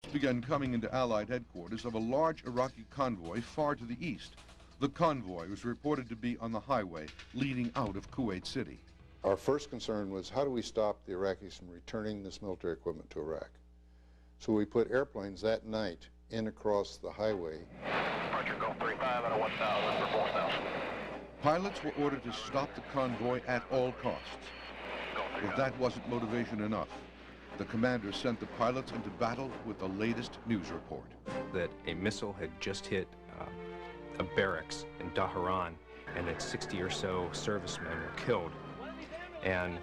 began coming into Allied headquarters of a large Iraqi convoy far to the east. The convoy was reported to be on the highway leading out of Kuwait City. Our first concern was, how do we stop the Iraqis from returning this military equipment to Iraq? So we put airplanes that night in across the highway. Departure go 35 out of 1,000 for 4,000. Pilots were ordered to stop the convoy at all costs. If that wasn't motivation enough, the commander sent the pilots into battle with the latest news report. That a missile had just hit a barracks in Dhahran, and that 60 or so servicemen were killed. And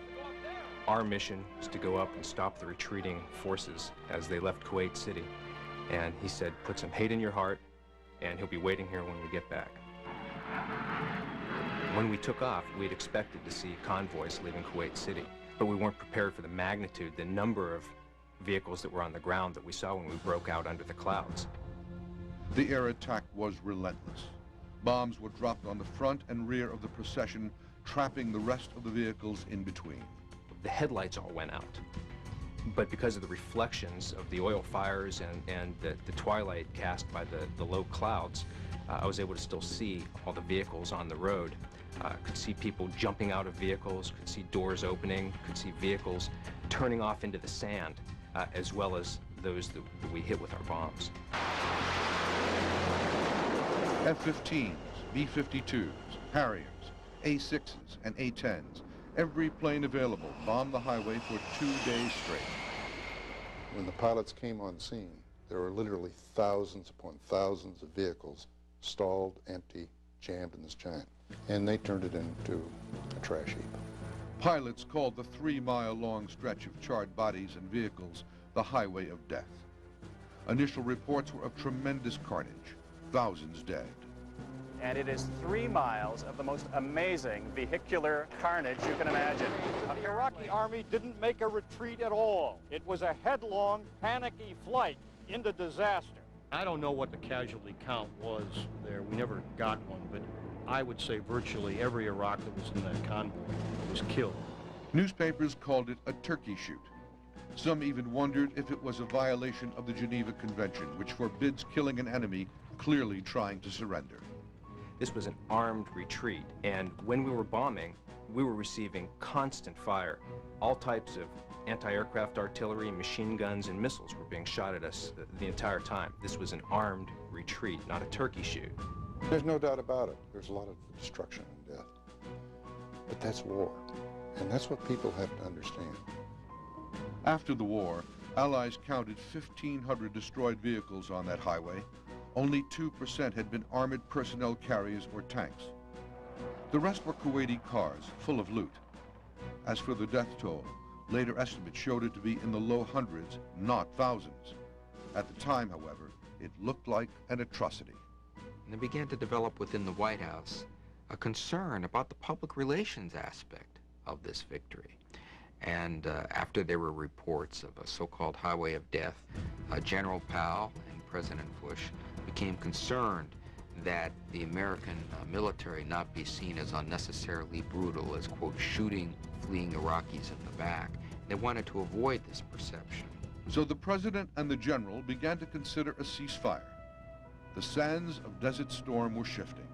our mission was to go up and stop the retreating forces as they left Kuwait City. And he said, put some hate in your heart, and he'll be waiting here when we get back. When we took off, we'd expected to see convoys leaving Kuwait City, but we weren't prepared for the magnitude, the number of vehicles that were on the ground that we saw when we broke out under the clouds. The air attack was relentless. Bombs were dropped on the front and rear of the procession, trapping the rest of the vehicles in between. The headlights all went out, but because of the reflections of the oil fires and the twilight cast by the low clouds, I was able to still see all the vehicles on the road. Could see people jumping out of vehicles, could see doors opening, could see vehicles turning off into the sand, as well as those that we hit with our bombs. F-15s, B-52s, Harriers, A-6s, and A-10s, every plane available bombed the highway for 2 days straight. When the pilots came on scene, there were literally thousands upon thousands of vehicles stalled, empty, jammed in this giant. And they turned it into a trash heap. Pilots called the 3-mile-long stretch of charred bodies and vehicles the highway of death. Initial reports were of tremendous carnage, thousands dead. And it is 3 miles of the most amazing vehicular carnage you can imagine. The Iraqi army didn't make a retreat at all. It was a headlong, panicky flight into disaster. I don't know what the casualty count was there. We never got one, but I would say virtually every Iraq that was in that convoy was killed. Newspapers called it a turkey shoot. Some even wondered if it was a violation of the Geneva Convention, which forbids killing an enemy clearly trying to surrender. This was an armed retreat, and when we were bombing, we were receiving constant fire. All types of anti-aircraft artillery, machine guns, and missiles were being shot at us the entire time. This was an armed retreat, not a turkey shoot. There's no doubt about it. There's a lot of destruction and death. But that's war, and that's what people have to understand. After the war, Allies counted 1,500 destroyed vehicles on that highway. Only 2% had been armored personnel carriers or tanks. The rest were Kuwaiti cars full of loot. As for the death toll, later estimates showed it to be in the low hundreds, not thousands. At the time, however, it looked like an atrocity. And there began to develop within the White House a concern about the public relations aspect of this victory. And after there were reports of a so-called highway of death, General Powell and President Bush became concerned that the American military not be seen as unnecessarily brutal, as, quote, shooting fleeing Iraqis in the back. They wanted to avoid this perception. So the president and the general began to consider a ceasefire. The sands of Desert Storm were shifting.